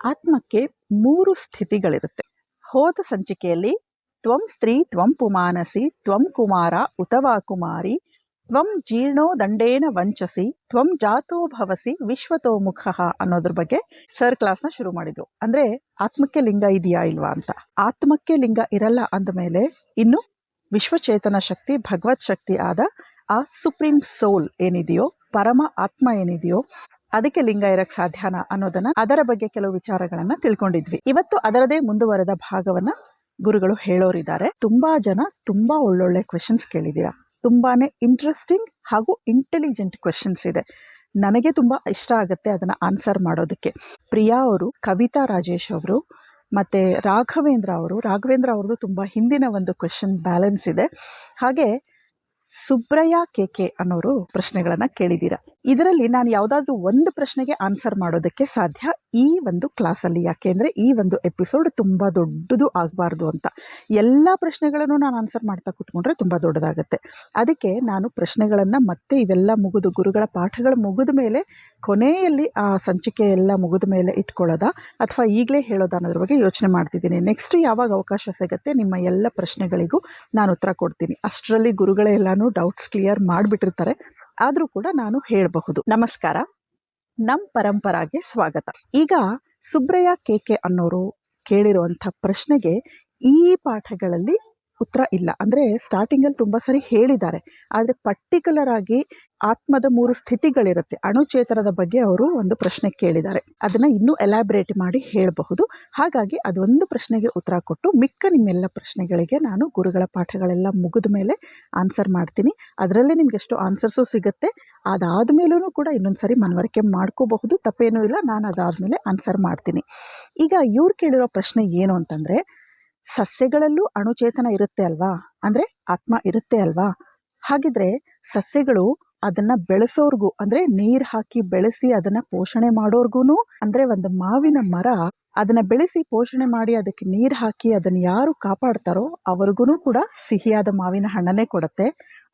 ಆತ್ಮಕ್ಕೆ 3 ಸ್ಥಿತಿಗಳಿರುತ್ತೆ. ಹೋದ ಸಂಚಿಕೆಯಲ್ಲಿ ತ್ವಂ ಸ್ತ್ರೀ ತ್ವಂ ಪುಮಾನಸಿ ತ್ವಂ ಕುಮಾರ ಉತವಾ ಕುಮಾರಿ ತ್ವಂ ಜೀರ್ಣೋ ದಂಡೇನ ವಂಚಸಿ ತ್ವಂ ಜಾತೋ ಭವಸಿ ವಿಶ್ವತೋಮುಖ ಅನ್ನೋದ್ರ ಬಗ್ಗೆ ಸರ್ ಕ್ಲಾಸ್ನ ಶುರು ಮಾಡಿದ್ರು. ಅಂದ್ರೆ ಆತ್ಮಕ್ಕೆ ಲಿಂಗ ಇದೆಯಾ ಇಲ್ವಾ ಅಂತ. ಆತ್ಮಕ್ಕೆ ಲಿಂಗ ಇರಲ್ಲ ಅಂದಮೇಲೆ ಇನ್ನು ವಿಶ್ವಚೇತನ ಶಕ್ತಿ, ಭಗವತ್ ಶಕ್ತಿ ಆದ ಆ ಸುಪ್ರೀಂ ಸೋಲ್ ಏನಿದೆಯೋ, ಪರಮ ಆತ್ಮ ಏನಿದೆಯೋ, ಅದಕ್ಕೆ ಲಿಂಗ ಇರಕ್ ಸಾಧ್ಯನಾ ಅನ್ನೋದನ್ನ, ಅದರ ಬಗ್ಗೆ ಕೆಲವು ವಿಚಾರಗಳನ್ನ ತಿಳ್ಕೊಂಡಿದ್ವಿ. ಇವತ್ತು ಅದರದೇ ಮುಂದುವರೆದ ಭಾಗವನ್ನ ಗುರುಗಳು ಹೇಳೋರಿದ್ದಾರೆ. ತುಂಬಾ ಜನ ತುಂಬಾ ಒಳ್ಳೊಳ್ಳೆ ಕ್ವೆಶನ್ಸ್ ಕೇಳಿದೀರಾ. ತುಂಬಾನೇ ಇಂಟ್ರೆಸ್ಟಿಂಗ್ ಹಾಗೂ ಇಂಟೆಲಿಜೆಂಟ್ ಕ್ವೆಶನ್ಸ್ ಇದೆ. ನನಗೆ ತುಂಬಾ ಇಷ್ಟ ಆಗುತ್ತೆ ಅದನ್ನ ಆನ್ಸರ್ ಮಾಡೋದಕ್ಕೆ. ಪ್ರಿಯಾ ಅವರು, ಕವಿತಾ ರಾಜೇಶ್ ಅವರು ಮತ್ತೆ ರಾಘವೇಂದ್ರ ಅವ್ರದ್ದು ತುಂಬಾ ಹಿಂದಿನ ಒಂದು ಕ್ವೆಶನ್ ಬ್ಯಾಲೆನ್ಸ್ ಇದೆ. ಹಾಗೆ ಸುಬ್ರಯ್ಯ ಕೆ ಅನ್ನೋರು ಪ್ರಶ್ನೆಗಳನ್ನ ಕೇಳಿದ್ದೀರಾ. ಇದರಲ್ಲಿ ನಾನು ಯಾವುದಾದ್ರೂ ಒಂದು ಪ್ರಶ್ನೆಗೆ ಆನ್ಸರ್ ಮಾಡೋದಕ್ಕೆ ಸಾಧ್ಯ ಈ ಒಂದು ಕ್ಲಾಸಲ್ಲಿ. ಯಾಕೆಂದ್ರೆ ಈ ಒಂದು ಎಪಿಸೋಡ್ ತುಂಬಾ ದೊಡ್ಡದು ಆಗಬಾರ್ದು ಅಂತ. ಎಲ್ಲ ಪ್ರಶ್ನೆಗಳನ್ನು ನಾನು ಆನ್ಸರ್ ಮಾಡ್ತಾ ಕೂತ್ಕೊಂಡ್ರೆ ತುಂಬಾ ದೊಡ್ಡದಾಗುತ್ತೆ. ಅದಕ್ಕೆ ನಾನು ಪ್ರಶ್ನೆಗಳನ್ನ ಮತ್ತೆ ಇವೆಲ್ಲ ಮುಗಿದು, ಗುರುಗಳ ಪಾಠಗಳು ಮುಗಿದ ಮೇಲೆ, ಕೊನೆಯಲ್ಲಿ ಆ ಸಂಚಿಕೆ ಎಲ್ಲ ಮುಗಿದ ಮೇಲೆ ಇಟ್ಕೊಳ್ಳೋದಾ ಅಥವಾ ಈಗಲೇ ಹೇಳೋದಾ ಅನ್ನೋದ್ರ ಬಗ್ಗೆ ಯೋಚನೆ ಮಾಡ್ತಿದ್ದೀನಿ. ನೆಕ್ಸ್ಟ್ ಯಾವಾಗ ಅವಕಾಶ ಸಿಗುತ್ತೆ ನಿಮ್ಮ ಎಲ್ಲ ಪ್ರಶ್ನೆಗಳಿಗೂ ನಾನು ಉತ್ತರ ಕೊಡ್ತೀನಿ. ಅಷ್ಟರಲ್ಲಿ ಗುರುಗಳೇ ಎಲ್ಲಾನು ಡೌಟ್ಸ್ ಕ್ಲಿಯರ್ ಮಾಡಿಬಿಟ್ಟಿರ್ತಾರೆ. ಆದರೂ ಕೂಡ ನಾನು ಹೇಳಬಹುದು. ನಮಸ್ಕಾರ, ನಮ್ಮ ಪರಂಪರಾಗೆ ಸ್ವಾಗತ. ಈಗ ಸುಬ್ರಯ್ಯ ಕೆ ಅನ್ನೋರು ಕೇಳಿರುವಂಥ ಪ್ರಶ್ನೆಗೆ ಈ ಪಾಠಗಳಲ್ಲಿ ಉತ್ತರ ಇಲ್ಲ. ಅಂದರೆ ಸ್ಟಾರ್ಟಿಂಗಲ್ಲಿ ತುಂಬ ಸರಿ ಹೇಳಿದ್ದಾರೆ, ಆದರೆ ಪರ್ಟಿಕ್ಯುಲರ್ ಆಗಿ ಆತ್ಮದ 3 ಸ್ಥಿತಿಗಳಿರುತ್ತೆ, ಅಣುಚೇತನದ ಬಗ್ಗೆ ಅವರು ಒಂದು ಪ್ರಶ್ನೆ ಕೇಳಿದ್ದಾರೆ. ಅದನ್ನು ಇನ್ನೂ ಎಲಾಬ್ರೇಟ್ ಮಾಡಿ ಹೇಳಬಹುದು. ಹಾಗಾಗಿ ಅದೊಂದು ಪ್ರಶ್ನೆಗೆ ಉತ್ತರ ಕೊಟ್ಟು ಮಿಕ್ಕ ನಿಮ್ಮೆಲ್ಲ ಪ್ರಶ್ನೆಗಳಿಗೆ ನಾನು ಗುರುಗಳ ಪಾಠಗಳೆಲ್ಲ ಮುಗಿದ ಮೇಲೆ ಆನ್ಸರ್ ಮಾಡ್ತೀನಿ. ಅದರಲ್ಲೇ ನಿಮ್ಗೆ ಎಷ್ಟು ಆನ್ಸರ್ಸು ಸಿಗುತ್ತೆ. ಅದಾದಮೇಲೂ ಕೂಡ ಇನ್ನೊಂದು ಸರಿ ಮನವರಿಕೆ ಮಾಡ್ಕೋಬಹುದು, ತಪ್ಪೇನೂ ಇಲ್ಲ. ನಾನು ಅದಾದಮೇಲೆ ಆನ್ಸರ್ ಮಾಡ್ತೀನಿ. ಈಗ ಇವ್ರು ಕೇಳಿರೋ ಪ್ರಶ್ನೆ ಏನು ಅಂತಂದರೆ, ಸಸ್ಯಗಳಲ್ಲೂ ಅಣುಚೇತನ ಇರುತ್ತೆ ಅಲ್ವಾ, ಅಂದರೆ ಆತ್ಮ ಇರುತ್ತೆ ಅಲ್ವಾ, ಹಾಗಿದ್ರೆ ಸಸ್ಯಗಳು ಅದನ್ನ ಬೆಳೆಸೋರ್ಗೂ, ಅಂದ್ರೆ ನೀರು ಹಾಕಿ ಬೆಳೆಸಿ ಅದನ್ನ ಪೋಷಣೆ ಮಾಡೋರ್ಗು, ಅಂದ್ರೆ ಒಂದು ಮಾವಿನ ಮರ ಅದನ್ನ ಬೆಳೆಸಿ ಪೋಷಣೆ ಮಾಡಿ ಅದಕ್ಕೆ ನೀರು ಹಾಕಿ ಅದನ್ನ ಯಾರು ಕಾಪಾಡ್ತಾರೋ ಅವ್ರಿಗೂ ಕೂಡ ಸಿಹಿಯಾದ ಮಾವಿನ ಹಣ್ಣನ್ನೇ ಕೊಡುತ್ತೆ.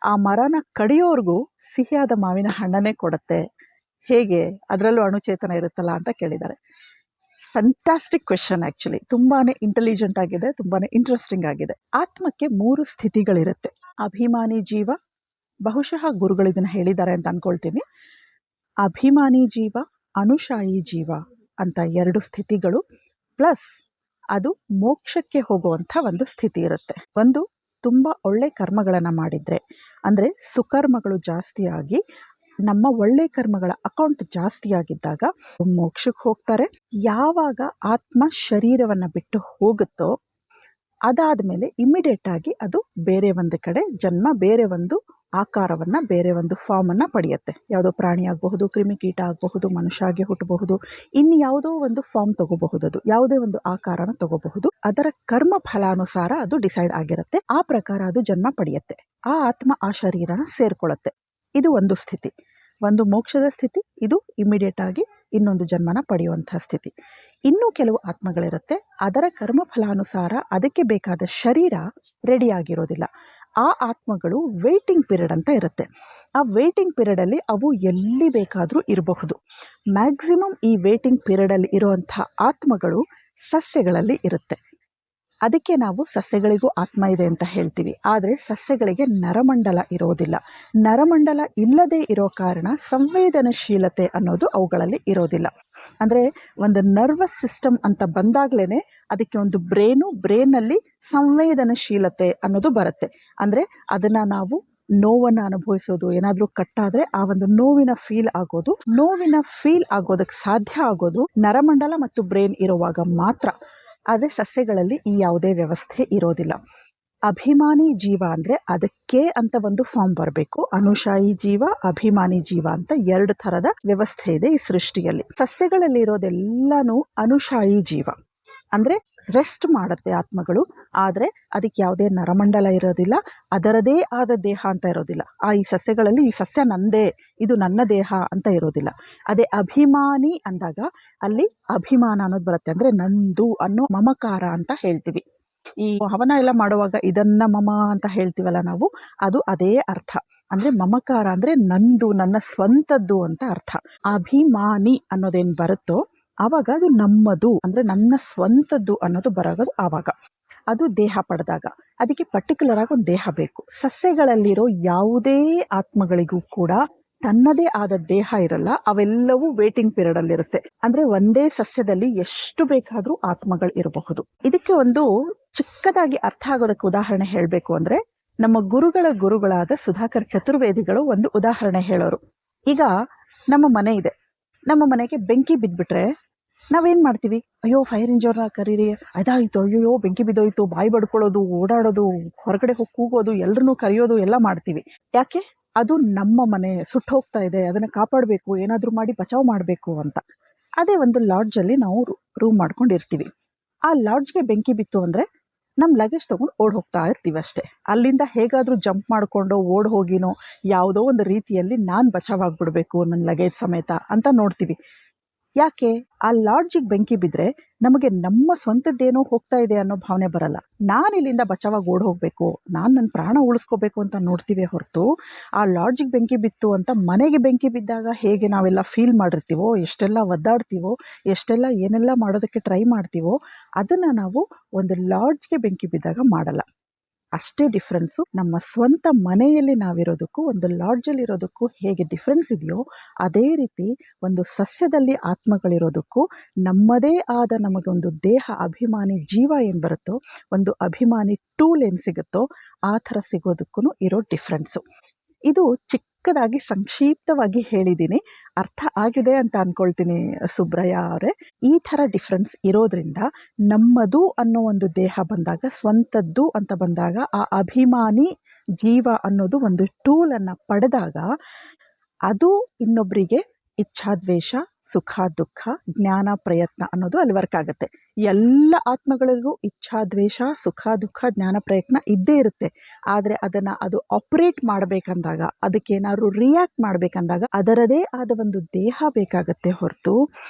ಆ ಮರನ ಕಡಿಯೋರ್ಗೂ ಸಿಹಿಯಾದ ಮಾವಿನ ಹಣ್ಣನ್ನೇ ಕೊಡುತ್ತೆ. ಹೇಗೆ ಅದರಲ್ಲೂ ಅಣುಚೇತನ ಇರುತ್ತಲ್ಲ ಅಂತ ಕೇಳಿದ್ದಾರೆ. Fantastic question. ಆಕ್ಚುಲಿ ತುಂಬಾನೇ ಇಂಟೆಲಿಜೆಂಟ್ ಆಗಿದೆ, ತುಂಬಾನೇ ಇಂಟ್ರೆಸ್ಟಿಂಗ್ ಆಗಿದೆ. ಆತ್ಮಕ್ಕೆ 3 ಸ್ಥಿತಿಗಳಿರುತ್ತೆ. ಅಭಿಮಾನಿ ಜೀವ, ಬಹುಶಃ ಗುರುಗಳು ಇದನ್ನ ಹೇಳಿದ್ದಾರೆ ಅಂತ ಅನ್ಕೊಳ್ತೀನಿ. ಅಭಿಮಾನಿ ಜೀವ, ಅನುಶಾಯಿ ಜೀವ ಅಂತ 2 ಸ್ಥಿತಿಗಳು, ಪ್ಲಸ್ ಅದು ಮೋಕ್ಷಕ್ಕೆ ಹೋಗುವಂಥ ಒಂದು ಸ್ಥಿತಿ ಇರುತ್ತೆ. ಒಂದು, ತುಂಬ ಒಳ್ಳೆ ಕರ್ಮಗಳನ್ನು ಮಾಡಿದರೆ, ಅಂದರೆ ಸುಕರ್ಮಗಳು ಜಾಸ್ತಿ ಆಗಿ ನಮ್ಮ ಒಳ್ಳೆ ಕರ್ಮಗಳ ಅಕೌಂಟ್ ಜಾಸ್ತಿ ಆಗಿದ್ದಾಗ ಮೋಕ್ಷಕ್ಕೆ ಹೋಗ್ತಾರೆ. ಯಾವಾಗ ಆತ್ಮ ಶರೀರವನ್ನು ಬಿಟ್ಟು ಹೋಗುತ್ತೋ ಅದಾದಮೇಲೆ ಇಮ್ಮಿಡಿಯೇಟ್ ಆಗಿ ಅದು ಬೇರೆ ಒಂದು ಕಡೆ ಜನ್ಮ, ಬೇರೆ ಒಂದು ಆಕಾರವನ್ನು, ಬೇರೆ ಒಂದು ಫಾರ್ಮನ್ನು ಪಡೆಯುತ್ತೆ. ಯಾವುದೋ ಪ್ರಾಣಿ ಆಗಬಹುದು, ಕ್ರಿಮಿಕೀಟ ಆಗಬಹುದು, ಮನುಷ್ಯ ಆಗಿ ಹುಟ್ಟಬಹುದು, ಇನ್ನು ಯಾವುದೋ ಒಂದು ಫಾರ್ಮ್ ತಗೋಬಹುದು, ಅದು ಯಾವುದೇ ಒಂದು ಆಕಾರನ ತಗೋಬಹುದು. ಅದರ ಕರ್ಮ ಫಲಾನುಸಾರ ಅದು ಡಿಸೈಡ್ ಆಗಿರುತ್ತೆ. ಆ ಪ್ರಕಾರ ಅದು ಜನ್ಮ ಪಡೆಯುತ್ತೆ. ಆ ಆತ್ಮ ಆ ಶರೀರನ ಸೇರ್ಕೊಳ್ಳುತ್ತೆ. ಇದು ಒಂದು ಸ್ಥಿತಿ, ಒಂದು ಮೋಕ್ಷದ ಸ್ಥಿತಿ. ಇದು ಇಮಿಡಿಯೇಟ್ ಆಗಿ ಇನ್ನೊಂದು ಜನ್ಮನ ಪಡೆಯುವಂತಹ ಸ್ಥಿತಿ. ಇನ್ನೂ ಕೆಲವು ಆತ್ಮಗಳಿರುತ್ತೆ, ಅದರ ಕರ್ಮ ಫಲಾನುಸಾರ ಅದಕ್ಕೆ ಬೇಕಾದ ಶರೀರ ರೆಡಿ ಆಗಿರೋದಿಲ್ಲ. ಆ ಆತ್ಮಗಳು ವೇಟಿಂಗ್ ಪೀರಿಯಡ್ ಅಂತ ಇರುತ್ತೆ. ಆ ವೇಟಿಂಗ್ ಪೀರಿಯಡಲ್ಲಿ ಅವು ಎಲ್ಲಿ ಬೇಕಾದರೂ ಇರಬಹುದು. ಮ್ಯಾಕ್ಸಿಮಮ್ ಈ ವೇಟಿಂಗ್ ಪೀರಿಯಡಲ್ಲಿ ಇರುವಂಥ ಆತ್ಮಗಳು ಸಸ್ಯಗಳಲ್ಲಿ ಇರುತ್ತೆ. ಅದಕ್ಕೆ ನಾವು ಸಸ್ಯಗಳಿಗೂ ಆತ್ಮ ಇದೆ ಅಂತ ಹೇಳ್ತೀವಿ. ಆದರೆ ಸಸ್ಯಗಳಿಗೆ ನರಮಂಡಲ ಇರೋದಿಲ್ಲ. ನರಮಂಡಲ ಇಲ್ಲದೆ ಇರೋ ಕಾರಣ ಸಂವೇದನಶೀಲತೆ ಅನ್ನೋದು ಅವುಗಳಲ್ಲಿ ಇರೋದಿಲ್ಲ. ಅಂದರೆ ಒಂದು ನರ್ವಸ್ ಸಿಸ್ಟಮ್ ಅಂತ ಬಂದಾಗಲೇ ಅದಕ್ಕೆ ಒಂದು ಬ್ರೇನಲ್ಲಿ ಸಂವೇದನಶೀಲತೆ ಅನ್ನೋದು ಬರುತ್ತೆ. ಅಂದರೆ ಅದನ್ನು ನಾವು ನೋವನ್ನು ಅನುಭವಿಸೋದು, ಏನಾದರೂ ಕಟ್ಟಾದರೆ ಆ ಒಂದು ನೋವಿನ ಫೀಲ್ ಆಗೋದಕ್ಕೆ ಸಾಧ್ಯ ಆಗೋದು ನರಮಂಡಲ ಮತ್ತು ಬ್ರೇನ್ ಇರುವಾಗ ಮಾತ್ರ. ಆದರೆ ಸಸ್ಯಗಳಲ್ಲಿ ಈ ಯಾವುದೇ ವ್ಯವಸ್ಥೆ ಇರೋದಿಲ್ಲ. ಅಭಿಮಾನಿ ಜೀವ ಅಂದರೆ ಅದಕ್ಕೆ ಅಂತ ಒಂದು ಫಾರ್ಮ್ ಬರಬೇಕು. ಅನುಶಾಯಿ ಜೀವ, ಅಭಿಮಾನಿ ಜೀವ ಅಂತ 2 ಥರದ ವ್ಯವಸ್ಥೆ ಇದೆ ಈ ಸೃಷ್ಟಿಯಲ್ಲಿ. ಸಸ್ಯಗಳಲ್ಲಿ ಇರೋದೆಲ್ಲನೂ ಅನುಶಾಯಿ ಜೀವ, ಅಂದರೆ ರೆಸ್ಟ್ ಮಾಡುತ್ತೆ ಆತ್ಮಗಳು. ಆದರೆ ಅದಕ್ಕೆ ಯಾವುದೇ ನರಮಂಡಲ ಇರೋದಿಲ್ಲ, ಅದರದೇ ಆದ ದೇಹ ಅಂತ ಇರೋದಿಲ್ಲ. ಈ ಸಸ್ಯಗಳಲ್ಲಿ ಈ ಸಸ್ಯ ನಂದೇ, ಇದು ನನ್ನ ದೇಹ ಅಂತ ಇರೋದಿಲ್ಲ. ಅದೇ ಅಭಿಮಾನಿ ಅಂದಾಗ ಅಲ್ಲಿ ಅಭಿಮಾನ ಅನ್ನೋದು ಬರುತ್ತೆ. ಅಂದರೆ ನಂದು ಅನ್ನೋ ಮಮಕಾರ ಅಂತ ಹೇಳ್ತೀವಿ. ಈ ಹವನ ಎಲ್ಲ ಮಾಡುವಾಗ ಇದನ್ನ ಮಮ ಅಂತ ಹೇಳ್ತೀವಲ್ಲ ನಾವು, ಅದು ಅದೇ ಅರ್ಥ. ಅಂದರೆ ಮಮಕಾರ ಅಂದರೆ ನಂದು, ನನ್ನ ಸ್ವಂತದ್ದು ಅಂತ ಅರ್ಥ. ಅಭಿಮಾನಿ ಅನ್ನೋದೇನು ಬರುತ್ತೋ ಆವಾಗ ಅದು ನಮ್ಮದು ಅಂದರೆ ನನ್ನ ಸ್ವಂತದ್ದು ಅನ್ನೋದು ಬರೋದು ಆವಾಗ. ಅದು ದೇಹ ಪಡೆದಾಗ. ಅದಕ್ಕೆ ಪರ್ಟಿಕ್ಯುಲರ್ ಆಗಿ ಒಂದು ದೇಹ ಬೇಕು. ಸಸ್ಯಗಳಲ್ಲಿರೋ ಯಾವುದೇ ಆತ್ಮಗಳಿಗೂ ಕೂಡ ತನ್ನದೇ ಆದ ದೇಹ ಇರಲ್ಲ. ಅವೆಲ್ಲವೂ ವೇಟಿಂಗ್ ಪೀರಿಯಡ್ ಅಲ್ಲಿ ಇರುತ್ತೆ. ಅಂದ್ರೆ ಒಂದೇ ಸಸ್ಯದಲ್ಲಿ ಎಷ್ಟು ಬೇಕಾದ್ರೂ ಆತ್ಮಗಳು ಇರಬಹುದು. ಇದಕ್ಕೆ ಒಂದು ಚಿಕ್ಕದಾಗಿ ಅರ್ಥ ಆಗೋದಕ್ಕೆ ಉದಾಹರಣೆ ಹೇಳಬೇಕು ಅಂದ್ರೆ, ನಮ್ಮ ಗುರುಗಳಾದ ಸುಧಾಕರ್ ಚತುರ್ವೇದಿಗಳು ಒಂದು ಉದಾಹರಣೆ ಹೇಳೋರು. ಈಗ ನಮ್ಮ ಮನೆ ಇದೆ. ನಮ್ಮ ಮನೆಗೆ ಬೆಂಕಿ ಬಿದ್ಬಿಟ್ರೆ ನಾವೇನ್ ಮಾಡ್ತೀವಿ? ಅಯ್ಯೋ ಫೈರ್ ಇಂಜಿನಿಯರ್ನ ಕರೀರಿ, ಅದಾಯ್ತು, ಅಯ್ಯೋ ಬೆಂಕಿ ಬಿದ್ದೋಯ್ತು, ಬಾಯಿ ಬಡ್ಕೊಳ್ಳೋದು, ಓಡಾಡೋದು, ಹೊರಗಡೆ ಹೋಗಿ ಕೂಗೋದು, ಎಲ್ರನ್ನೂ ಕರೆಯೋದು ಎಲ್ಲ ಮಾಡ್ತೀವಿ. ಯಾಕೆ? ಅದು ನಮ್ಮ ಮನೆ ಸುಟ್ಟು ಹೋಗ್ತಾ ಇದೆ, ಅದನ್ನ ಕಾಪಾಡಬೇಕು, ಏನಾದ್ರೂ ಮಾಡಿ ಬಚಾವ್ ಮಾಡಬೇಕು ಅಂತ. ಅದೇ ಒಂದು ಲಾಡ್ಜಲ್ಲಿ ನಾವು ರೂಮ್ ಮಾಡ್ಕೊಂಡಿರ್ತೀವಿ. ಆ ಲಾಡ್ಜ್ಗೆ ಬೆಂಕಿ ಬಿತ್ತು ಅಂದ್ರೆ ನಮ್ಮ ಲಗೇಜ್ ತಗೊಂಡು ಓಡ್ ಹೋಗ್ತಾ ಇರ್ತೀವಿ ಅಷ್ಟೇ. ಅಲ್ಲಿಂದ ಹೇಗಾದ್ರೂ ಜಂಪ್ ಮಾಡ್ಕೊಂಡು ಓಡ್ ಹೋಗಿನೋ ಯಾವುದೋ ಒಂದು ರೀತಿಯಲ್ಲಿ ನಾನು ಬಚಾವ್ ಆಗ್ಬಿಡ್ಬೇಕು ನನ್ನ ಲಗೇಜ್ ಸಮೇತ ಅಂತ ನೋಡ್ತೀವಿ. ಯಾಕೆ? ಆ ಲಾಡ್ಜಿಗೆ ಬೆಂಕಿ ಬಿದ್ದರೆ ನಮಗೆ ನಮ್ಮ ಸ್ವಂತದ್ದೇನೋ ಹೋಗ್ತಾ ಇದೆ ಅನ್ನೋ ಭಾವನೆ ಬರಲ್ಲ. ನಾನು ಇಲ್ಲಿಂದ ಬಚಾವಾಗಿ ಓಡ್ ಹೋಗಬೇಕು, ನಾನು ನನ್ನ ಪ್ರಾಣ ಉಳಿಸ್ಕೋಬೇಕು ಅಂತ ನೋಡ್ತೀವಿ ಹೊರತು, ಆ ಲಾಡ್ಜಿಗೆ ಬೆಂಕಿ ಬಿತ್ತು ಅಂತ ಮನೆಗೆ ಬೆಂಕಿ ಬಿದ್ದಾಗ ಹೇಗೆ ನಾವೆಲ್ಲ ಫೀಲ್ ಮಾಡಿರ್ತೀವೋ, ಎಷ್ಟೆಲ್ಲ ಒದ್ದಾಡ್ತೀವೋ, ಎಷ್ಟೆಲ್ಲ ಏನೆಲ್ಲ ಮಾಡೋದಕ್ಕೆ ಟ್ರೈ ಮಾಡ್ತೀವೋ, ಅದನ್ನು ನಾವು ಒಂದು ಲಾಡ್ಜ್ಗೆ ಬೆಂಕಿ ಬಿದ್ದಾಗ ಮಾಡಲ್ಲ. ಅಷ್ಟೇ ಡಿಫ್ರೆನ್ಸು. ನಮ್ಮ ಸ್ವಂತ ಮನೆಯಲ್ಲಿ ನಾವಿರೋದಕ್ಕೂ ಒಂದು ಲಾಡ್ಜಲ್ಲಿ ಇರೋದಕ್ಕೂ ಹೇಗೆ ಡಿಫ್ರೆನ್ಸ್ ಇದೆಯೋ, ಅದೇ ರೀತಿ ಒಂದು ಸಸ್ಯದಲ್ಲಿ ಆತ್ಮಗಳಿರೋದಕ್ಕೂ ನಮ್ಮದೇ ಆದ ನಮಗೊಂದು ದೇಹ, ಅಭಿಮಾನಿ ಜೀವ ಏನು ಬರುತ್ತೋ, ಒಂದು ಅಭಿಮಾನಿ ಟೂಲ್ ಏನು ಸಿಗುತ್ತೋ ಆ ಥರ ಸಿಗೋದಕ್ಕೂ ಇರೋ ಡಿಫ್ರೆನ್ಸು. ಇದು ಚಿಕ್ಕದಾಗಿ ಸಂಕ್ಷಿಪ್ತವಾಗಿ ಹೇಳಿದ್ದೀನಿ. ಅರ್ಥ ಆಗಿದೆ ಅಂತ ಅಂದ್ಕೊಳ್ತೀನಿ ಸುಬ್ರಯ್ಯ ಅವರೇ. ಈ ಥರ ಡಿಫ್ರೆನ್ಸ್ ಇರೋದ್ರಿಂದ ನಮ್ಮದು ಅನ್ನೋ ಒಂದು ದೇಹ ಬಂದಾಗ, ಸ್ವಂತದ್ದು ಅಂತ ಬಂದಾಗ, ಆ ಅಭಿಮಾನಿ ಜೀವ ಅನ್ನೋದು ಒಂದು ಟೂಲನ್ನು ಪಡೆದಾಗ ಅದು ಇನ್ನೊಬ್ಬರಿಗೆ ಇಚ್ಛಾದ್ವೇಷ, ಸುಖ ದುಃಖ, ಜ್ಞಾನ ಪ್ರಯತ್ನ ಅನ್ನೋದು ಅಲ್ಲಿ ವರ್ಕ್ ಆಗುತ್ತೆ. ಎಲ್ಲ ಆತ್ಮಗಳಿಗೂ ಇಚ್ಛಾದ್ವೇಷ, ಸುಖ ದುಃಖ, ಜ್ಞಾನ ಪ್ರಯತ್ನ ಇದ್ದೇ ಇರುತ್ತೆ. ಆದರೆ ಅದನ್ನು ಅದು ಆಪ್ರೇಟ್ ಮಾಡಬೇಕಂದಾಗ, ಅದಕ್ಕೇನಾದ್ರು ರಿಯಾಕ್ಟ್ ಮಾಡಬೇಕಂದಾಗ ಅದರದೇ ಆದ ಒಂದು ದೇಹ ಬೇಕಾಗತ್ತೆ ಹೊರತು,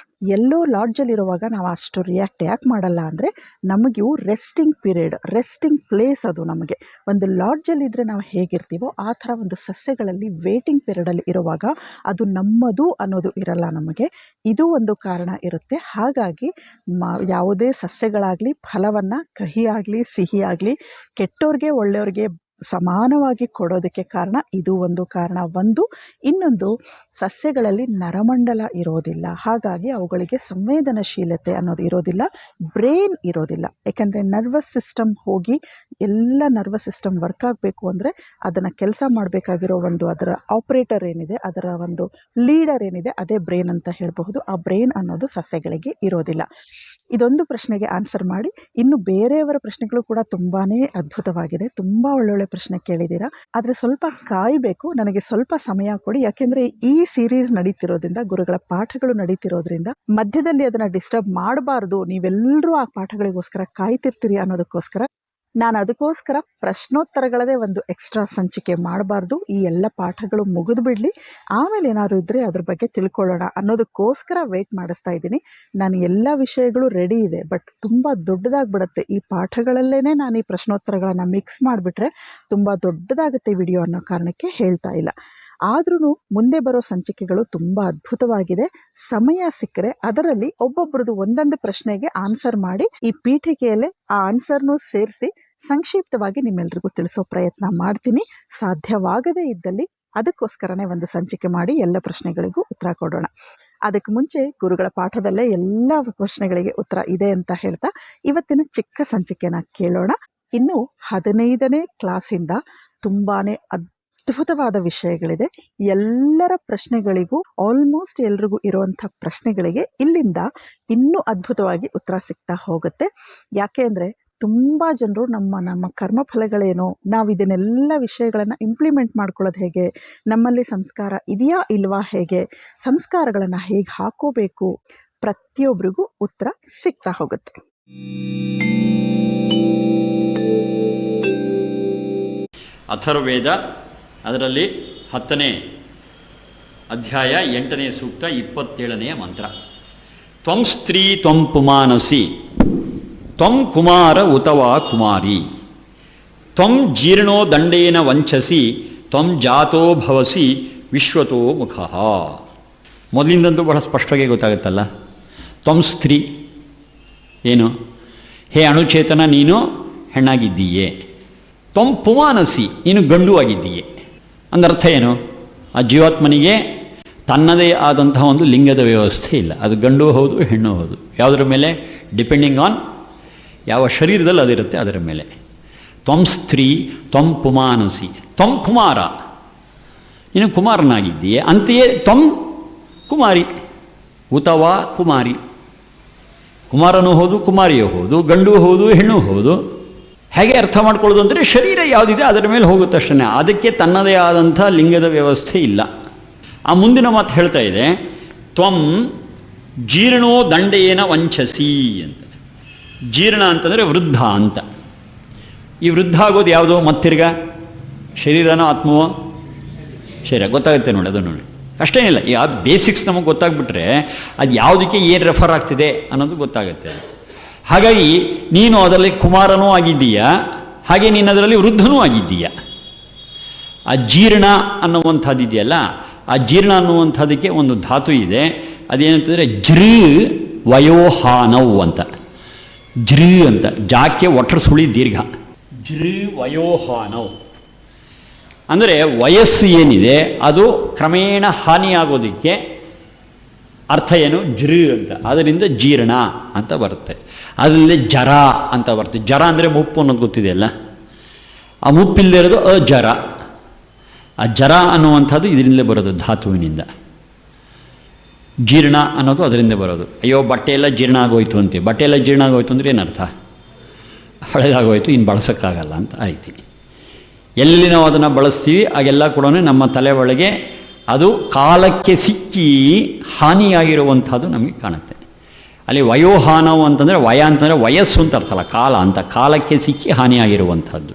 ಎಲ್ಲೋ ಲಾಡ್ಜಲ್ಲಿರುವಾಗ ನಾವು ಅಷ್ಟು ರಿಯಾಕ್ಟ್ ಯಾಕೆ ಮಾಡಲ್ಲ ಅಂದರೆ, ನಮಗೂ ರೆಸ್ಟಿಂಗ್ ಪೀರಿಯಡ್, ರೆಸ್ಟಿಂಗ್ ಪ್ಲೇಸ್ ಅದು. ನಮಗೆ ಒಂದು ಲಾಡ್ಜಲ್ಲಿದ್ದರೆ ನಾವು ಹೇಗಿರ್ತೀವೋ ಆ ಥರ ಒಂದು ಸಸ್ಯಗಳಲ್ಲಿ ವೇಟಿಂಗ್ ಪೀರಿಯಡಲ್ಲಿ ಇರುವಾಗ ಅದು ನಮ್ಮದು ಅನ್ನೋದು ಇರಲ್ಲ ನಮಗೆ. ಇದು ಒಂದು ಕಾರಣ ಇರುತ್ತೆ. ಹಾಗಾಗಿ ಯಾವುದೇ ಸಸ್ಯಗಳಾಗಲಿ ಫಲವನ್ನು ಕಹಿಯಾಗಲಿ ಸಿಹಿಯಾಗಲಿ ಕೆಟ್ಟೋರಿಗೆ ಒಳ್ಳೆಯವ್ರಿಗೆ ಸಮಾನವಾಗಿ ಕೊಡೋದಕ್ಕೆ ಕಾರಣ ಇದು ಒಂದು ಕಾರಣ. ಇನ್ನೊಂದು, ಸಸ್ಯಗಳಲ್ಲಿ ನರಮಂಡಲ ಇರೋದಿಲ್ಲ. ಹಾಗಾಗಿ ಅವುಗಳಿಗೆ ಸಂವೇದನಶೀಲತೆ ಅನ್ನೋದು ಇರೋದಿಲ್ಲ, ಬ್ರೈನ್ ಇರೋದಿಲ್ಲ. ಯಾಕಂದರೆ ನರ್ವಸ್ ಸಿಸ್ಟಮ್ ಹೋಗಿ ಎಲ್ಲ ನರ್ವಸ್ ಸಿಸ್ಟಮ್ ವರ್ಕ್ ಆಗಬೇಕು ಅಂದರೆ ಅದನ್ನು ಕೆಲಸ ಮಾಡಬೇಕಾಗಿರೋ ಒಂದು ಅದರ ಆಪ್ರೇಟರ್ ಏನಿದೆ, ಅದರ ಒಂದು ಲೀಡರ್ ಏನಿದೆ, ಅದೇ ಬ್ರೈನ್ ಅಂತ ಹೇಳಬಹುದು. ಆ ಬ್ರೈನ್ ಅನ್ನೋದು ಸಸ್ಯಗಳಿಗೆ ಇರೋದಿಲ್ಲ. ಇದೊಂದು ಪ್ರಶ್ನೆಗೆ ಆನ್ಸರ್ ಮಾಡಿ. ಇನ್ನು ಬೇರೆಯವರ ಪ್ರಶ್ನೆಗಳು ಕೂಡ ತುಂಬಾ ಅದ್ಭುತವಾಗಿದೆ. ತುಂಬ ಒಳ್ಳೊಳ್ಳೆ ಪ್ರಶ್ನೆ ಕೇಳಿದ್ದೀರಾ. ಆದರೆ ಸ್ವಲ್ಪ ಕಾಯಬೇಕು, ನನಗೆ ಸ್ವಲ್ಪ ಸಮಯ ಕೊಡಿ. ಯಾಕೆಂದರೆ ಈ ಸೀರೀಸ್ ನಡೀತಿರೋದ್ರಿಂದ, ಗುರುಗಳ ಪಾಠಗಳು ನಡೀತಿರೋದ್ರಿಂದ ಮಧ್ಯದಲ್ಲಿ ಅದನ್ನು ಡಿಸ್ಟರ್ಬ್ ಮಾಡಬಾರ್ದು. ನೀವೆಲ್ಲರೂ ಆ ಪಾಠಗಳಿಗೋಸ್ಕರ ಕಾಯ್ತಿರ್ತೀರಿ ಅನ್ನೋದಕ್ಕೋಸ್ಕರ ನಾನು ಅದಕ್ಕೋಸ್ಕರ ಪ್ರಶ್ನೋತ್ತರಗಳದೇ ಒಂದು ಎಕ್ಸ್ಟ್ರಾ ಸಂಚಿಕೆ ಮಾಡಬಾರ್ದು. ಈ ಎಲ್ಲ ಪಾಠಗಳು ಮುಗಿದು ಬಿಡಲಿ, ಆಮೇಲೆ ಏನಾದ್ರು ಇದ್ದರೆ ಅದ್ರ ಬಗ್ಗೆ ತಿಳ್ಕೊಳ್ಳೋಣ ಅನ್ನೋದಕ್ಕೋಸ್ಕರ ವೆಯ್ಟ್ ಮಾಡಿಸ್ತಾ ಇದ್ದೀನಿ. ನಾನು ಎಲ್ಲ ವಿಷಯಗಳು ರೆಡಿ ಇದೆ, ಬಟ್ ತುಂಬ ದೊಡ್ಡದಾಗ್ಬಿಡುತ್ತೆ. ಈ ಪಾಠಗಳಲ್ಲೇ ನಾನು ಈ ಪ್ರಶ್ನೋತ್ತರಗಳನ್ನು ಮಿಕ್ಸ್ ಮಾಡಿಬಿಟ್ರೆ ತುಂಬ ದೊಡ್ಡದಾಗುತ್ತೆ ವಿಡಿಯೋ ಅನ್ನೋ ಕಾರಣಕ್ಕೆ ಹೇಳ್ತಾ ಇಲ್ಲ. ಆದ್ರೂ ಮುಂದೆ ಬರೋ ಸಂಚಿಕೆಗಳು ತುಂಬ ಅದ್ಭುತವಾಗಿದೆ. ಸಮಯ ಸಿಕ್ಕರೆ ಅದರಲ್ಲಿ ಒಬ್ಬೊಬ್ರದ್ದು ಒಂದೊಂದು ಪ್ರಶ್ನೆಗೆ ಆನ್ಸರ್ ಮಾಡಿ ಈ ಪೀಠಿಕೆಯಲ್ಲೇ ಆ ಆನ್ಸರ್ನೂ ಸೇರಿಸಿ ಸಂಕ್ಷಿಪ್ತವಾಗಿ ನಿಮ್ಮೆಲ್ರಿಗೂ ತಿಳಿಸೋ ಪ್ರಯತ್ನ ಮಾಡ್ತೀನಿ. ಸಾಧ್ಯವಾಗದೇ ಇದ್ದಲ್ಲಿ ಅದಕ್ಕೋಸ್ಕರನೇ ಒಂದು ಸಂಚಿಕೆ ಮಾಡಿ ಎಲ್ಲ ಪ್ರಶ್ನೆಗಳಿಗೂ ಉತ್ತರ ಕೊಡೋಣ. ಅದಕ್ಕೆ ಮುಂಚೆ ಗುರುಗಳ ಪಾಠದಲ್ಲೇ ಎಲ್ಲ ಪ್ರಶ್ನೆಗಳಿಗೆ ಉತ್ತರ ಇದೆ ಅಂತ ಹೇಳ್ತಾ ಇವತ್ತಿನ ಚಿಕ್ಕ ಸಂಚಿಕೆನ ಕೇಳೋಣ. ಇನ್ನು 15ನೇ ಕ್ಲಾಸಿಂದ ತುಂಬಾ ಅದ್ಭುತವಾದ ವಿಷಯಗಳಿದೆ. ಎಲ್ಲರ ಪ್ರಶ್ನೆಗಳಿಗೂ, ಆಲ್ಮೋಸ್ಟ್ ಎಲ್ರಿಗೂ ಇರುವಂಥ ಪ್ರಶ್ನೆಗಳಿಗೆ ಇಲ್ಲಿಂದ ಇನ್ನೂ ಅದ್ಭುತವಾಗಿ ಉತ್ತರ ಸಿಗ್ತಾ ಹೋಗುತ್ತೆ. ಯಾಕೆ ಅಂದರೆ ತುಂಬ ಜನರು ನಮ್ಮ ಕರ್ಮಫಲಗಳೇನೋ, ನಾವು ಇದನ್ನೆಲ್ಲ ವಿಷಯಗಳನ್ನು ಇಂಪ್ಲಿಮೆಂಟ್ ಮಾಡ್ಕೊಳ್ಳೋದು ಹೇಗೆ, ನಮ್ಮಲ್ಲಿ ಸಂಸ್ಕಾರ ಇದೆಯಾ ಇಲ್ವಾ, ಹೇಗೆ ಸಂಸ್ಕಾರಗಳನ್ನು ಹೇಗೆ ಹಾಕೋಬೇಕು, ಪ್ರತಿಯೊಬ್ಬರಿಗೂ ಉತ್ತರ ಸಿಗ್ತಾ ಹೋಗುತ್ತೆ. ಅಥರ್ವೇದ ಅದರಲ್ಲಿ 10ನೇ ಅಧ್ಯಾಯ 8ನೇ ಸೂಕ್ತ 27ನೆಯ ಮಂತ್ರ. ತ್ವಂ ಸ್ತ್ರೀ ತ್ವಂ ಪುಮಾನಸಿ ತ್ವಂ ಕುಮಾರ ಉತವಾ ಕುಮಾರಿ ತ್ವಂ ಜೀರ್ಣೋ ದಂಡೇನ ವಂಚಸಿ ತ್ವಂ ಜಾತೋ ಭವಸಿ ವಿಶ್ವತೋ ಮುಖಃ. ಮೊದಲಿಂದಂತೂ ಬಹಳ ಸ್ಪಷ್ಟವಾಗಿ ಗೊತ್ತಾಗುತ್ತಲ್ಲ. ತ್ವಂ ಸ್ತ್ರೀ ಏನು? ಹೇ ಅಣುಚೇತನ, ನೀನು ಹೆಣ್ಣಾಗಿದ್ದೀಯೇ. ತ್ವಂ ಪುಮಾನಸಿ, ನೀನು ಗಂಡು ಆಗಿದ್ದೀಯೇ. ಅಂದರ್ಥ ಏನು? ಆ ಜೀವಾತ್ಮನಿಗೆ ತನ್ನದೇ ಆದಂತಹ ಒಂದು ಲಿಂಗದ ವ್ಯವಸ್ಥೆ ಇಲ್ಲ. ಅದು ಗಂಡು ಹೌದು, ಹೆಣ್ಣು ಹೌದು. ಯಾವುದರ ಮೇಲೆ? ಡಿಪೆಂಡಿಂಗ್ ಆನ್ ಯಾವ ಶರೀರದಲ್ಲಿ ಅದಿರುತ್ತೆ ಅದರ ಮೇಲೆ. ತ್ವಂ ಸ್ತ್ರೀ ತ್ವಂ ಪುಮಾನಸಿ ತ್ವಂ ಕುಮಾರ, ನೀನು ಕುಮಾರನಾಗಿದ್ದೀಯೆ. ಅಂತೆಯೇ ತ್ವಂ ಕುಮಾರಿ ಉತವಾ ಕುಮಾರಿ, ಕುಮಾರನೂ ಹೌದು ಕುಮಾರಿಯೂ ಹೌದು, ಗಂಡು ಹೌದು ಹೆಣ್ಣು ಹೌದು. ಹೇಗೆ ಅರ್ಥ ಮಾಡ್ಕೊಳ್ಳೋದು ಅಂದರೆ ಶರೀರ ಯಾವುದಿದೆ ಅದರ ಮೇಲೆ ಹೋಗುತ್ತಷ್ಟೇ, ಅದಕ್ಕೆ ತನ್ನದೇ ಆದಂಥ ಲಿಂಗದ ವ್ಯವಸ್ಥೆ ಇಲ್ಲ. ಆ ಮುಂದಿನ ಮಾತು ಹೇಳ್ತಾ ಇದೆ, ತ್ವಂ ಜೀರ್ಣೋ ದಂಡೇನ ವಂಚಸಿ ಅಂತ. ಜೀರ್ಣ ಅಂತಂದರೆ ವೃದ್ಧ ಅಂತ. ಈ ವೃದ್ಧ ಆಗೋದು ಯಾವುದು? ಮತ್ತಿರ್ಗ ಶರೀರನೋ ಆತ್ಮವೋ? ಶರೀರ. ಗೊತ್ತಾಗುತ್ತೆ ನೋಡಿ, ಅದು ನೋಡಿ, ಅಷ್ಟೇನಿಲ್ಲ. ಈ ಬೇಸಿಕ್ಸ್ ನಮಗೆ ಗೊತ್ತಾಗ್ಬಿಟ್ರೆ ಅದು ಯಾವುದಕ್ಕೆ ಏನು ರೆಫರ್ ಆಗ್ತಿದೆ ಅನ್ನೋದು ಗೊತ್ತಾಗುತ್ತೆ. ಹಾಗಾಗಿ ನೀನು ಅದರಲ್ಲಿ ಕುಮಾರನೂ ಆಗಿದ್ದೀಯಾ, ಹಾಗೆ ನೀನು ಅದರಲ್ಲಿ ವೃದ್ಧನೂ ಆಗಿದ್ದೀಯಾ. ಆ ಜೀರ್ಣ ಅನ್ನುವಂಥದ್ದು ಇದೆಯಲ್ಲ, ಆ ಜೀರ್ಣ ಅನ್ನುವಂಥದ್ದಕ್ಕೆ ಒಂದು ಧಾತು ಇದೆ. ಅದೇನಂತಂದರೆ ಜೃ ವಯೋಹಾನವ್ ಅಂತ. ಜೃ ಅಂತ, ಜಾಕ್ಕೆ ಒಟ್ಟರ ಸುಳಿ ದೀರ್ಘ. ಜೃ ವಯೋಹಾನವ್ ಅಂದರೆ ವಯಸ್ಸು ಏನಿದೆ ಅದು ಕ್ರಮೇಣ ಹಾನಿಯಾಗೋದಕ್ಕೆ ಅರ್ಥ ಏನು? ಜೃ ಅಂತ. ಅದರಿಂದ ಜೀರ್ಣ ಅಂತ ಬರುತ್ತೆ. ಅದರಲ್ಲಿ ಜರ ಅಂತ ಬರುತ್ತೆ. ಜರ ಅಂದರೆ ಮುಪ್ಪು ಅನ್ನೋದು ಗೊತ್ತಿದೆಯಲ್ಲ, ಆ ಮುಪ್ಪಿಲ್ಲದೆ ಇರೋದು ಅಜರ. ಆ ಜರ ಅನ್ನುವಂಥದ್ದು ಇದರಿಂದಲೇ ಬರೋದು, ಧಾತುವಿನಿಂದ. ಜೀರ್ಣ ಅನ್ನೋದು ಅದರಿಂದ ಬರೋದು. ಅಯ್ಯೋ ಬಟ್ಟೆ ಎಲ್ಲ ಜೀರ್ಣ ಆಗೋಯ್ತು ಅಂತೆ. ಬಟ್ಟೆ ಎಲ್ಲ ಜೀರ್ಣ ಆಗೋಯ್ತು ಅಂದರೆ ಏನರ್ಥ? ಹಳೆದಾಗೋಯ್ತು, ಇನ್ನು ಬಳಸೋಕ್ಕಾಗಲ್ಲ ಅಂತ ಆಯ್ತು. ಎಲ್ಲಿ ನಾವು ಅದನ್ನು ಬಳಸ್ತೀವಿ ಆಗೆಲ್ಲ ಕೂಡ ನಮ್ಮ ತಲೆ ಒಳಗೆ ಅದು ಕಾಲಕ್ಕೆ ಸಿಕ್ಕಿ ಹಾನಿಯಾಗಿರುವಂಥದ್ದು ನಮಗೆ ಕಾಣುತ್ತೆ. ಅಲ್ಲಿ ವಯೋಹಾನವು ಅಂತಂದರೆ ವಯ ಅಂತಂದರೆ ವಯಸ್ಸು ಅಂತ ಅರ್ಥ ಅಲ್ಲ, ಕಾಲ ಅಂತ. ಕಾಲಕ್ಕೆ ಸಿಕ್ಕಿ ಹಾನಿಯಾಗಿರುವಂಥದ್ದು.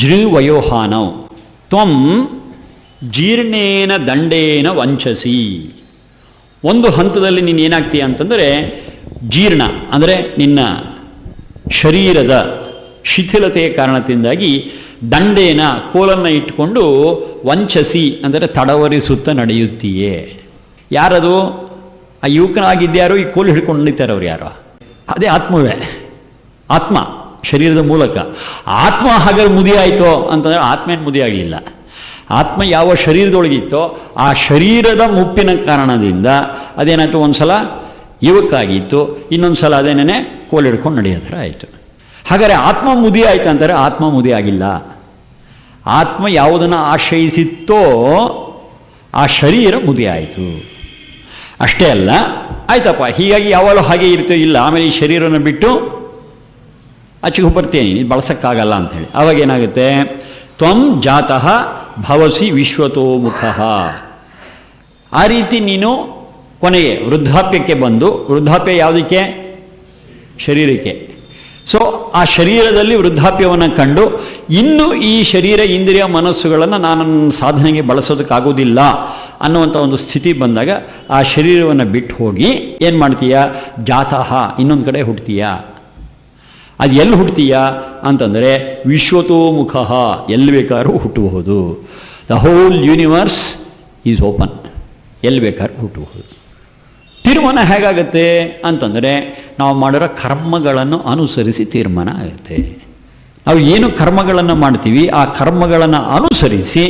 ಜೃ ವಯೋಹಾನವ್ ತ್ವಂ ಜೀರ್ಣೇನ ದಂಡೇನ ವಂಚಸಿ. ಒಂದು ಹಂತದಲ್ಲಿ ನೀನು ಏನಾಗ್ತೀಯ ಅಂತಂದರೆ ಜೀರ್ಣ ಅಂದರೆ ನಿನ್ನ ಶರೀರದ ಶಿಥಿಲತೆಯ ಕಾರಣದಿಂದಾಗಿ ದಂಡೇನ ಕೋಲನ್ನು ಇಟ್ಟುಕೊಂಡು ವಂಚಸಿ ಅಂದರೆ ತಡವರಿಸುತ್ತಾ ನಡೆಯುತ್ತೀಯೇ. ಯಾರದು? ಆ ಯುವಕನಾಗಿದ್ಯಾರೋ ಈ ಕೋಲು ಹಿಡ್ಕೊಂಡು ನಡೀತಾರೆ ಅವ್ರು ಯಾರೋ? ಅದೇ ಆತ್ಮವೇ. ಆತ್ಮ ಶರೀರದ ಮೂಲಕ. ಆತ್ಮ ಹಾಗಾದ್ರೆ ಮುದಿ ಆಯಿತೋ ಅಂತಂದರೆ ಆತ್ಮ ಏನು ಮುದಿ ಆಗಲಿಲ್ಲ. ಆತ್ಮ ಯಾವ ಶರೀರದೊಳಗಿತ್ತೋ ಆ ಶರೀರದ ಮುಪ್ಪಿನ ಕಾರಣದಿಂದ ಅದೇನಾಯ್ತು, ಒಂದ್ಸಲ ಯುವಕ ಆಗಿತ್ತು, ಇನ್ನೊಂದು ಸಲ ಅದೇನೇ ಕೋಲು ಹಿಡ್ಕೊಂಡು ನಡೆಯೋ ಥರ ಆಯಿತು. ಹಾಗಾದರೆ ಆತ್ಮ ಮುದಿ ಆಯ್ತು ಅಂತಾರೆ, ಆತ್ಮ ಮುದಿ ಆಗಿಲ್ಲ. ಆತ್ಮ ಯಾವುದನ್ನು ಆಶ್ರಯಿಸಿತ್ತೋ ಆ ಶರೀರ ಮುದಿ ಆಯಿತು. ಅಷ್ಟೇ ಅಲ್ಲ, ಆಯ್ತಪ್ಪ ಹೀಗಾಗಿ ಯಾವಾಗಲೂ ಹಾಗೆ ಇರ್ತೋ ಇಲ್ಲ, ಆಮೇಲೆ ಈ ಶರೀರವನ್ನು ಬಿಟ್ಟು ಆಚೆಗೆ ಬರ್ತೀನಿ, ಇದು ಬಳಸೋಕ್ಕಾಗಲ್ಲ ಅಂಥೇಳಿ. ಆವಾಗ ಏನಾಗುತ್ತೆ? ತ್ವಂ ಜಾತಃ ಭವಸಿ ವಿಶ್ವತೋಮುಖ. ಆ ರೀತಿ ನೀನು ಕೊನೆಗೆ ವೃದ್ಧಾಪ್ಯಕ್ಕೆ ಬಂದು, ವೃದ್ಧಾಪ್ಯ ಯಾವುದಕ್ಕೆ? ಶರೀರಕ್ಕೆ. ಸೊ ಆ ಶರೀರದಲ್ಲಿ ವೃದ್ಧಾಪ್ಯವನ್ನು ಕಂಡು ಇನ್ನು ಈ ಶರೀರ ಇಂದ್ರಿಯ ಮನಸ್ಸುಗಳನ್ನು ನಾನು ಸಾಧನೆಗೆ ಬಳಸೋದಕ್ಕಾಗೋದಿಲ್ಲ ಅನ್ನುವಂಥ ಒಂದು ಸ್ಥಿತಿ ಬಂದಾಗ ಆ ಶರೀರವನ್ನು ಬಿಟ್ಟು ಹೋಗಿ ಏನು ಮಾಡ್ತೀಯ? ಜಾತಃ ಇನ್ನೊಂದು ಕಡೆ ಹುಡ್ತೀಯ. ಅದು ಎಲ್ಲಿ ಹುಡ್ತೀಯ ಅಂತಂದರೆ ವಿಶ್ವತೋಮುಖ, ಎಲ್ಲಿ ಬೇಕಾದ್ರೂ ಹುಟ್ಟಬಹುದು. The whole universe is open, ಎಲ್ಲಿ ಬೇಕಾದ್ರೂ ಹುಟ್ಟಬಹುದು. ತೀರ್ಮಾನ ಹೇಗಾಗತ್ತೆ ಅಂತಂದರೆ ನಾವು ಮಾಡಿರೋ ಕರ್ಮಗಳನ್ನು ಅನುಸರಿಸಿ ತೀರ್ಮಾನ ಆಗುತ್ತೆ. ನಾವು ಏನು ಕರ್ಮಗಳನ್ನು ಮಾಡ್ತೀವಿ ಆ ಕರ್ಮಗಳನ್ನು ಅನುಸರಿಸಿ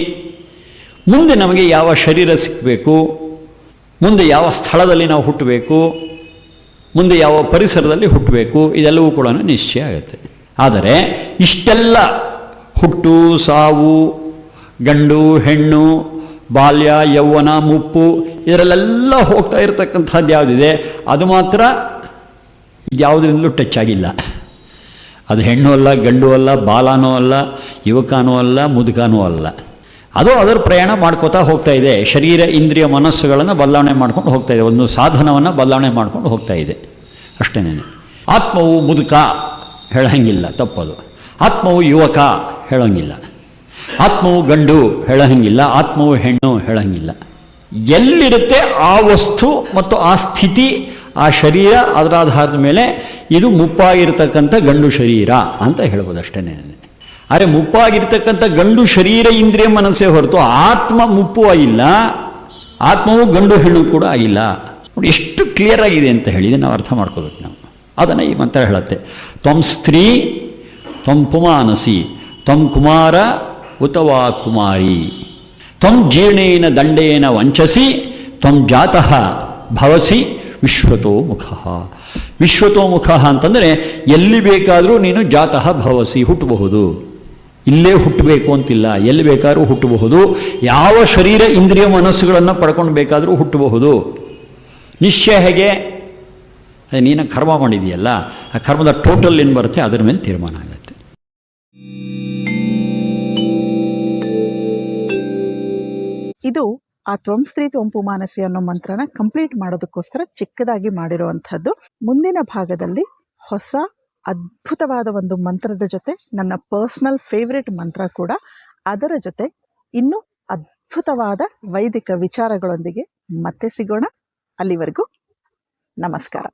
ಮುಂದೆ ನಮಗೆ ಯಾವ ಶರೀರ ಸಿಕ್ಕಬೇಕು, ಮುಂದೆ ಯಾವ ಸ್ಥಳದಲ್ಲಿ ನಾವು ಹುಟ್ಟಬೇಕು, ಮುಂದೆ ಯಾವ ಪರಿಸರದಲ್ಲಿ ಹುಟ್ಟಬೇಕು, ಇದೆಲ್ಲವೂ ಕೂಡ ನಿಶ್ಚಯ ಆಗುತ್ತೆ. ಆದರೆ ಇಷ್ಟೆಲ್ಲ ಹುಟ್ಟು ಸಾವು, ಗಂಡು ಹೆಣ್ಣು, ಬಾಲ್ಯ ಯೌವನ ಮುಪ್ಪು, ಇದರಲ್ಲೆಲ್ಲ ಹೋಗ್ತಾ ಇರತಕ್ಕಂಥದ್ದು ಯಾವುದಿದೆ ಅದು ಮಾತ್ರ ಯಾವುದರಿಂದಲೂ ಟಚ್ ಆಗಿಲ್ಲ. ಅದು ಹೆಣ್ಣು ಅಲ್ಲ, ಗಂಡು ಅಲ್ಲ, ಬಾಲನೂ ಅಲ್ಲ, ಯುವಕನೂ ಅಲ್ಲ, ಮುದುಕನೂ ಅಲ್ಲ. ಅದು ಅದರ ಪ್ರಯಾಣ ಮಾಡ್ಕೋತಾ ಹೋಗ್ತಾ ಇದೆ. ಶರೀರ ಇಂದ್ರಿಯ ಮನಸ್ಸುಗಳನ್ನು ಬದಲಾವಣೆ ಮಾಡ್ಕೊಂಡು ಹೋಗ್ತಾ ಇದೆ, ಒಂದು ಸಾಧನವನ್ನು ಬದಲಾವಣೆ ಮಾಡ್ಕೊಂಡು ಹೋಗ್ತಾ ಇದೆ ಅಷ್ಟೇನೆ. ಆತ್ಮವು ಮುದುಕ ಹೇಳಂಗಿಲ್ಲ, ತಪ್ಪದು. ಆತ್ಮವು ಯುವಕ ಹೇಳೋಂಗಿಲ್ಲ, ಆತ್ಮವು ಗಂಡು ಹೇಳಂಗಿಲ್ಲ, ಆತ್ಮವು ಹೆಣ್ಣು ಹೇಳಂಗಿಲ್ಲ. ಎಲ್ಲಿರುತ್ತೆ ಆ ವಸ್ತು ಮತ್ತು ಆ ಸ್ಥಿತಿ, ಆ ಶರೀರ, ಅದರ ಆಧಾರದ ಮೇಲೆ ಇದು ಮುಪ್ಪಾಗಿರ್ತಕ್ಕಂಥ ಗಂಡು ಶರೀರ ಅಂತ ಹೇಳ್ಬೋದು ಅಷ್ಟೇನೆ. ಆದರೆ ಮುಪ್ಪಾಗಿರ್ತಕ್ಕಂಥ ಗಂಡು ಶರೀರ ಇಂದ್ರಿಯ ಮನಸ್ಸೇ ಹೊರತು ಆತ್ಮ ಮುಪ್ಪು ಆಗಿಲ್ಲ, ಆತ್ಮವು ಗಂಡು ಹೆಣ್ಣು ಕೂಡ ಆಗಿಲ್ಲ. ನೋಡಿ ಎಷ್ಟು ಕ್ಲಿಯರ್ ಆಗಿದೆ ಅಂತ ಹೇಳಿ ನಾವು ಅರ್ಥ ಮಾಡ್ಕೋಬೇಕು ನಾವು. ಅದನ್ನು ಈ ಮಂತ್ರ ಹೇಳುತ್ತೆ. ತ್ವಂ ಸ್ತ್ರೀ ತ್ವಂ ಪುಮಾನಸಿ ತ್ವಂ ಕುಮಾರ ಉತವಾ ಕುಮಾರಿ ತ್ವಂ ಜೀರ್ಣೇನ ದಂಡೇನ ವಂಚಸಿ ತ್ವಂ ಜಾತಃ ಭವಸಿ ವಿಶ್ವತೋ ಮುಖ. ವಿಶ್ವತೋ ಮುಖ ಅಂತಂದರೆ ಎಲ್ಲಿ ಬೇಕಾದರೂ ನೀನು ಜಾತಃ ಭವಸಿ, ಹುಟ್ಟಬಹುದು. ಇಲ್ಲೇ ಹುಟ್ಟಬೇಕು ಅಂತಿಲ್ಲ, ಎಲ್ಲಿ ಬೇಕಾದರೂ ಹುಟ್ಟಬಹುದು. ಯಾವ ಶರೀರ ಇಂದ್ರಿಯ ಮನಸ್ಸುಗಳನ್ನು ಪಡ್ಕೊಂಡು ಬೇಕಾದರೂ ಹುಟ್ಟಬಹುದು. ನಿಶ್ಚಯ ಹೇಗೆ? ನೀನು ಕರ್ಮ ಮಾಡಿದೆಯಲ್ಲ, ಆ ಕರ್ಮದ ಟೋಟಲ್ ಏನು ಬರುತ್ತೆ ಅದರ ಮೇಲೆ ತೀರ್ಮಾನ ಆಗುತ್ತೆ. ಇದು ಆ ತ್ವಂ ಸ್ತ್ರೀ ತ್ವಂ ಪುಮಾನಸಿ ಅನ್ನೋ ಮಂತ್ರನ ಕಂಪ್ಲೀಟ್ ಮಾಡೋದಕ್ಕೋಸ್ಕರ ಚಿಕ್ಕದಾಗಿ ಮಾಡಿರುವಂಥದ್ದು. ಮುಂದಿನ ಭಾಗದಲ್ಲಿ ಹೊಸ ಅದ್ಭುತವಾದ ಒಂದು ಮಂತ್ರದ ಜೊತೆ ನನ್ನ ಪರ್ಸ್ನಲ್ ಫೇವ್ರೆಟ್ ಮಂತ್ರ ಕೂಡ, ಅದರ ಜೊತೆ ಇನ್ನೂ ಅದ್ಭುತವಾದ ವೈದಿಕ ವಿಚಾರಗಳೊಂದಿಗೆ ಮತ್ತೆ ಸಿಗೋಣ. ಅಲ್ಲಿವರೆಗೂ ನಮಸ್ಕಾರ.